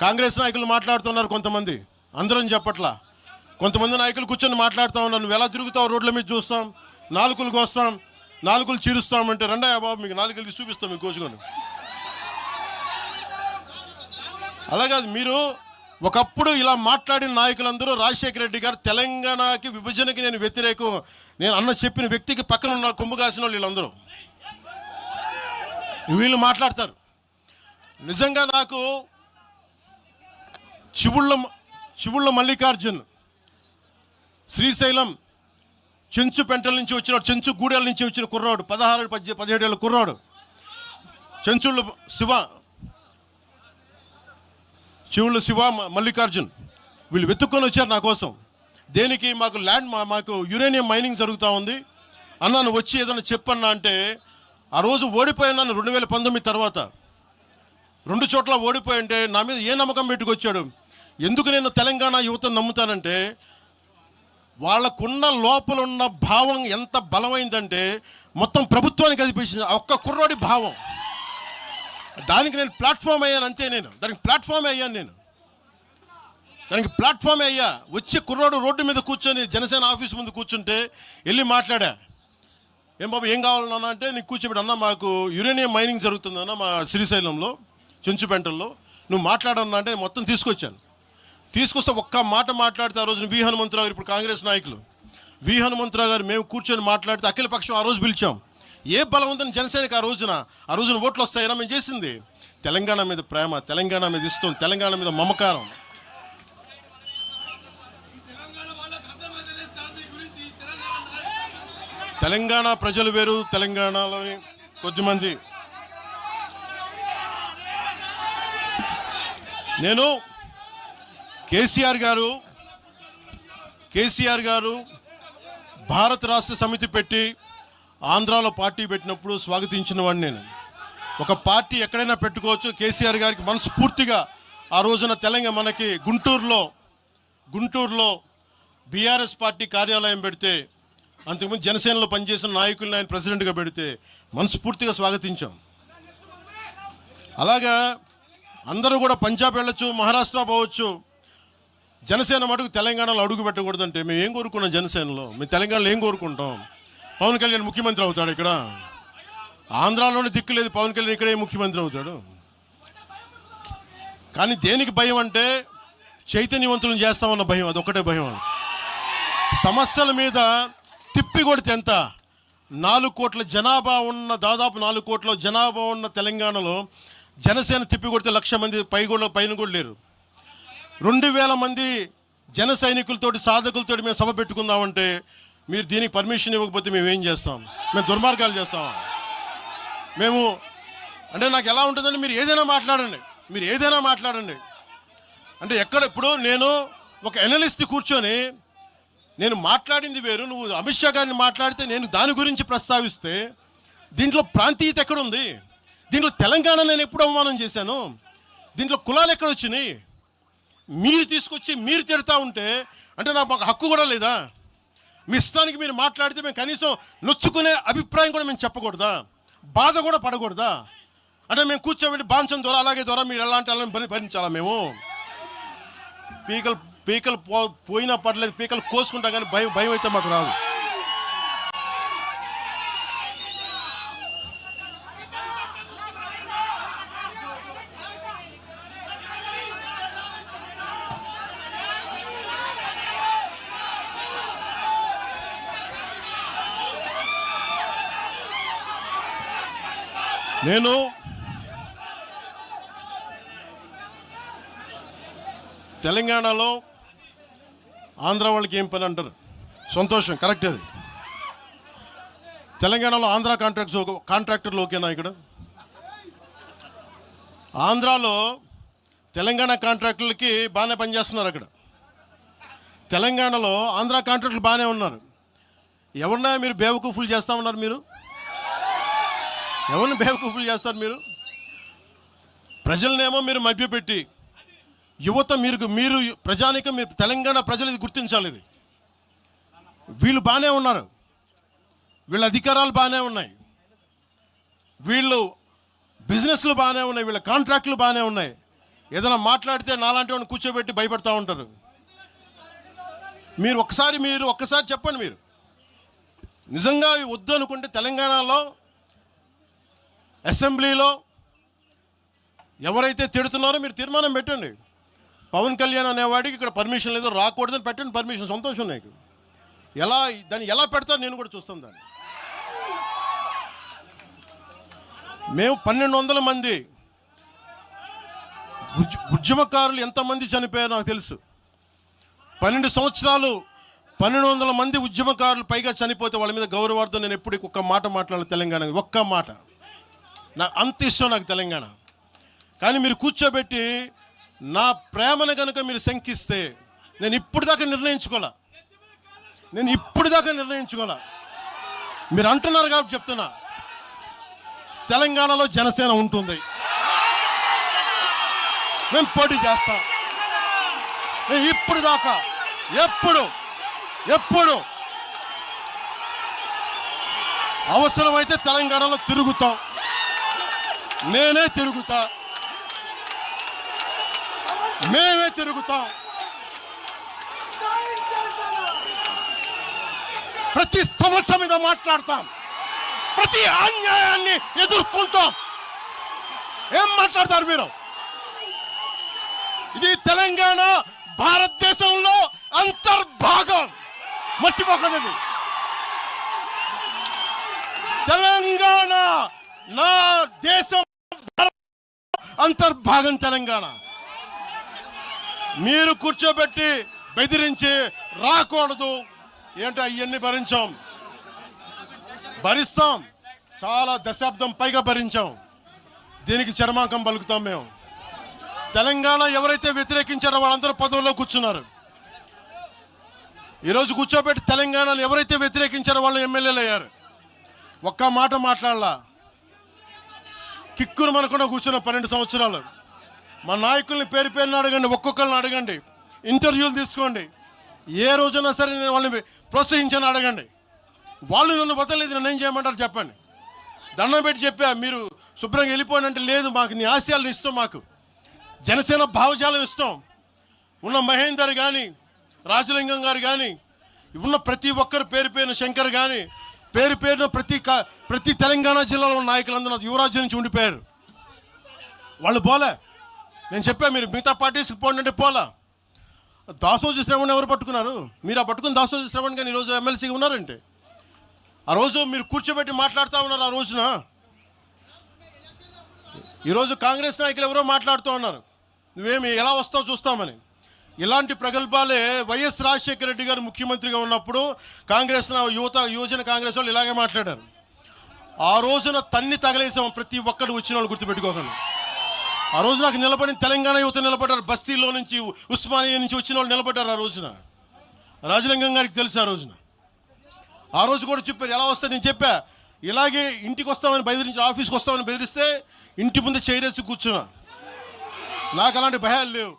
కాంగ్రెస్ నాయకులు మాట్లాడుతున్నారు కొంతమంది, అందరం చెప్పట్లా. కొంతమంది నాయకులు కూర్చొని మాట్లాడుతూ ఉన్నారు, నువ్వు ఎలా తిరుగుతావు, రోడ్ల మీద చూస్తాం, నాలుకలకు వస్తాం, నాలుకలు చీరుస్తామంటే రండయ్యా బాబు మీకు నాలుకలు తీసి చూపిస్తాం మీకు కోసుకొని. అలాగే మీరు ఒకప్పుడు ఇలా మాట్లాడిన నాయకులందరూ రాజశేఖర రెడ్డి గారు తెలంగాణకి విభజనకి నేను వ్యతిరేకం నేను అన్న చెప్పిన వ్యక్తికి పక్కన ఉన్న కొమ్ము కాసిన వాళ్ళు వీళ్ళందరూ మాట్లాడతారు. నిజంగా నాకు చివుళ్ళ మల్లికార్జున్ శ్రీశైలం చెంచు పెంటల నుంచి వచ్చిన చెంచు గూడెల నుంచి వచ్చిన కుర్రాడు, 16-17 ఏళ్ళ కుర్రాడు, చివుళ్ళ శివ మల్లికార్జున్ వీళ్ళు వెతుక్కొని వచ్చారు నా కోసం. దేనికి? మాకు యురేనియం మైనింగ్ జరుగుతూ ఉంది అన్న, నువ్వు వచ్చి ఏదైనా చెప్పన్నా అంటే ఆ రోజు ఓడిపోయినాను 2019 తర్వాత 2 చోట్ల ఓడిపోయి ఉంటే నా మీద ఏ నమ్మకం పెట్టుకొచ్చాడు. ఎందుకు నేను తెలంగాణ యువతను నమ్ముతానంటే వాళ్ళకున్న లోపల ఉన్న భావం ఎంత బలమైందంటే మొత్తం ప్రభుత్వానికి అదిపించింది ఒక్క కుర్రోడి భావం. దానికి నేను ప్లాట్ఫామ్ అయ్యాను అంతే. దానికి ప్లాట్ఫామే అయ్యా. వచ్చి కుర్రోడు రోడ్డు మీద కూర్చొని జనసేన ఆఫీస్ ముందు కూర్చుంటే వెళ్ళి మాట్లాడా, ఏం బాబు ఏం కావాలన్నా అంటే నీకు కూర్చోబెట్టి అన్న మాకు యురేనియం మైనింగ్ జరుగుతుందన్న మా శ్రీశైలంలో చెంచుపెంటల్లో, నువ్వు మాట్లాడన్నా అంటే మొత్తం తీసుకొస్తే ఒక్క మాట మాట్లాడితే ఆ రోజున వి హనుమంతరావు గారు, ఇప్పుడు కాంగ్రెస్ నాయకులు వి హనుమంతరావు గారు మేము కూర్చొని మాట్లాడితే అఖిల పక్షం ఆ రోజు పిలిచాం. ఏ బలం ఉందని జనసేనకి ఆ రోజున ఓట్లు వస్తాయన్నా మేము చేసింది తెలంగాణ మీద ప్రేమ, తెలంగాణ మీద ఇష్టం, తెలంగాణ మీద మమకారం. తెలంగాణ ప్రజలు వేరు, తెలంగాణలోని కొద్దిమంది. నేను కేసీఆర్ గారు భారత రాష్ట్ర సమితి పెట్టి ఆంధ్రాలో పార్టీ పెట్టినప్పుడు స్వాగతించిన వాడిని నేను. ఒక పార్టీ ఎక్కడైనా పెట్టుకోవచ్చు. కేసీఆర్ గారికి మనస్ఫూర్తిగా ఆ రోజున మనకి గుంటూరులో బీఆర్ఎస్ పార్టీ కార్యాలయం పెడితే, అంతకుముందు జనసేనలో పనిచేసిన నాయకుల్ని ఆయన ప్రెసిడెంట్గా పెడితే మనస్ఫూర్తిగా స్వాగతించాం. అలాగా అందరూ కూడా పంజాబ్ వెళ్ళొచ్చు, మహారాష్ట్ర పోవచ్చు, జనసేన మటుకు తెలంగాణలో అడుగు పెట్టకూడదంటే మేము ఏం కోరుకున్నాం? జనసేనలో మేము తెలంగాణలో ఏం కోరుకుంటాం? పవన్ కళ్యాణ్ ముఖ్యమంత్రి అవుతాడు ఇక్కడ? ఆంధ్రాలోనే దిక్కు లేదు, పవన్ కళ్యాణ్ ఇక్కడే ముఖ్యమంత్రి అవుతాడు. కానీ దేనికి భయం అంటే చైతన్యవంతులను చేస్తామన్న భయం, అదొక్కటే భయం. సమస్యల మీద తిప్పి కొడితే ఎంత? 4 కోట్ల జనాభా ఉన్న, దాదాపు 4 కోట్ల జనాభా ఉన్న తెలంగాణలో జనసేన తిప్పి కొడితే 1,00,000 మంది పైన కూడా లేరు. 2,000 మంది జన సైనికులతోటి సాధకులతోటి మేము సభ పెట్టుకుందామంటే మీరు దీనికి పర్మిషన్ ఇవ్వకపోతే మేము ఏం చేస్తాం? మేము దుర్మార్గాలు చేస్తామా? మేము అంటే నాకు ఎలా ఉంటుందంటే మీరు ఏదైనా మాట్లాడండి అంటే ఇప్పుడు నేను ఒక ఎనలిస్ట్ కూర్చొని నేను మాట్లాడింది వేరు, నువ్వు అమిత్ షా గారిని మాట్లాడితే నేను దాని గురించి ప్రస్తావిస్తే దీంట్లో ప్రాంతీయత ఎక్కడుంది? దీంట్లో తెలంగాణ నేను ఎప్పుడు అవమానం చేశాను? దీంట్లో కులాలు ఎక్కడ వచ్చినాయి? మీరు తీసుకొచ్చి మీరు తిడతా ఉంటే అంటే నాకు ఒక హక్కు కూడా లేదా? మీ ఇష్టానికి మీరు మాట్లాడితే మేము కనీసం నొచ్చుకునే అభిప్రాయం కూడా మేము చెప్పకూడదా? బాధ కూడా పడకూడదా? అంటే మేము కూర్చోబెట్టి బాంచం ద్వారా అలాగే ద్వారా మీరు ఎలాంటి వాళ్ళని భరించాలా? మేము పీకలు పోయినా పర్లేదు, పీకలు కోసుకుంటాం, కానీ భయం అయితే మాకు రాదు. నేను తెలంగాణలో ఆంధ్ర వాళ్ళకి ఏం పని అంటారు, సంతోషం, కరెక్ట్. అది తెలంగాణలో ఆంధ్ర కాంట్రాక్టర్లు ఓకేనా? ఇక్కడ ఆంధ్రాలో తెలంగాణ కాంట్రాక్టర్లకి బాగానే పనిచేస్తున్నారు. అక్కడ తెలంగాణలో ఆంధ్ర కాంట్రాక్టర్లు బాగానే ఉన్నారు. ఎవరినా మీరు బేవకూఫులు చేస్తామన్నారు? మీరు ఎవరిని బేవకూఫులు చేస్తారు? మీరు ప్రజలనేమో మీరు మభ్యపెట్టి, యువత మీరు ప్రజానికం, మీరు తెలంగాణ ప్రజలు ఇది గుర్తించాలి. ఇది వీళ్ళు బాగానే ఉన్నారు, వీళ్ళ అధికారాలు బాగానే ఉన్నాయి, వీళ్ళు బిజినెస్లు బాగానే ఉన్నాయి, వీళ్ళ కాంట్రాక్టులు బాగానే ఉన్నాయి. ఏదైనా మాట్లాడితే నాలాంటి వాడిని కూర్చోబెట్టి భయపడతా ఉంటారు. మీరు ఒక్కసారి చెప్పండి. మీరు నిజంగా వద్దు అనుకుంటే తెలంగాణలో అసెంబ్లీలో ఎవరైతే తిడుతున్నారో మీరు తీర్మానం పెట్టండి. పవన్ కళ్యాణ్ అనేవాడికి ఇక్కడ పర్మిషన్ లేదు, రాకూడదని పెట్టండి పర్మిషన్. సంతోషం నాకు. దాన్ని ఎలా పెడతారు నేను కూడా చూస్తాను దాన్ని. మేము 1200 మంది ఉద్యమకారులు ఎంతమంది చనిపోయారో నాకు తెలుసు. 12 సంవత్సరాలు 1200 మంది ఉద్యమకారులు పైగా చనిపోతే వాళ్ళ మీద గౌరవార్థం నేను ఎప్పుడు ఒక్క మాట మాట్లాడాలి తెలంగాణ. ఒక్క మాట. నాకు అంత ఇష్టం నాకు తెలంగాణ. కానీ మీరు కూర్చోబెట్టి నా ప్రేమను కనుక మీరు శంకిస్తే నేను ఇప్పుడు దాకా నిర్ణయించుకోలే. మీరు అంటున్నారు కాబట్టి చెప్తున్నా. తెలంగాణలో జనసేన ఉంటుంది, మేము పోటీ చేస్తాం. నేను ఇప్పుడు దాకా ఎప్పుడు అవసరమైతే తెలంగాణలో తిరుగుతాం. నేనే తిరుగుతా, మేమే తిరుగుతాం. ప్రతి సమస్య మీద మాట్లాడతాం, ప్రతి అన్యాయాన్ని ఎదుర్కొంటాం. ఏం మాట్లాడతారు మీరు? ఇది తెలంగాణ భారతదేశంలో అంతర్భాగం, మర్చిపోకండి. తెలంగాణ నా దేశం అంతర్భాగం. తెలంగాణ మీరు కూర్చోబెట్టి బెదిరించి రాకూడదు ఏంటో అవన్నీ భరిస్తాం. చాలా దశాబ్దం పైగా భరించాం. దీనికి చర్మాంకం పలుకుతాం మేము. తెలంగాణ ఎవరైతే వ్యతిరేకించారో వాళ్ళందరూ పదవుల్లో కూర్చున్నారు. ఈరోజు కూర్చోబెట్టి తెలంగాణను ఎవరైతే వ్యతిరేకించారో వాళ్ళు ఎమ్మెల్యేలు అయ్యారు. ఒక్క మాట మాట్లాడలా. కిక్కురు మనకుండా కూర్చున్న 12 సంవత్సరాలు. మా నాయకుల్ని పేరున అడగండి, ఒక్కొక్కరిని అడగండి, ఇంటర్వ్యూలు తీసుకోండి. ఏ రోజైనా సరే నేను వాళ్ళని ప్రోత్సహించాను అడగండి. వాళ్ళు నన్ను వదలలేదు, నన్ను ఏం చేయమంటారు చెప్పండి. దండం పెట్టి చెప్పా, మీరు శుభ్రంగా వెళ్ళిపోండి అంటే లేదు, మాకు నీ ఆశయాలు ఇష్టం, మాకు జనసేన భావజాలం ఇష్టం. ఉన్న మహేందర్ కానీ, రాజలింగం గారు కానీ, ఉన్న ప్రతి ఒక్కరు పేరున శంకర్ కానీ, పేరున ప్రతి తెలంగాణ జిల్లాలో ఉన్న నాయకులందరూ యువరాజ్యం నుంచి ఉండిపోయారు. వాళ్ళు పోలే. నేను చెప్పా, మీరు మిగతా పార్టీస్కి పోండి అంటే పోలా. దాసోజీ శ్రవణ్ ఎవరు పట్టుకున్నారు? మీరు ఆ పట్టుకుని దాసోజీ శ్రవణ్ కానీ ఈరోజు ఎమ్మెల్సీగా ఉన్నారంటే, ఆ రోజు మీరు కూర్చోబెట్టి మాట్లాడుతూ ఉన్నారు. ఆ రోజున ఈరోజు కాంగ్రెస్ నాయకులు ఎవరో మాట్లాడుతూ ఉన్నారు, నువ్వేమి ఎలా వస్తావు చూస్తామని. ఇలాంటి ప్రగల్భాలే వైఎస్ రాజశేఖర రెడ్డి గారు ముఖ్యమంత్రిగా ఉన్నప్పుడు కాంగ్రెస్ యువజన కాంగ్రెస్ వాళ్ళు ఇలాగే మాట్లాడారు. ఆ రోజున తన్ని తగలేసాం ప్రతి ఒక్కరు వచ్చిన వాళ్ళు, గుర్తుపెట్టుకోకండి. ఆ రోజు నాకు నిలబడిన తెలంగాణ యువత నిలబడ్డారు. బస్తీలో నుంచి, ఉస్మానియా నుంచి వచ్చిన వాళ్ళు నిలబడ్డారు. ఆ రోజున రాజలింగం గారికి తెలుసు. ఆ రోజు కూడా చెప్పారు ఎలా వస్తుంది. నేను చెప్పా, ఇలాగే ఇంటికి వస్తామని బెదిరించి, ఆఫీస్కి వస్తామని బెదిరిస్తే ఇంటి ముందు చైరేసి కూర్చున్నా. నాకు అలాంటి భయాలు లేవు.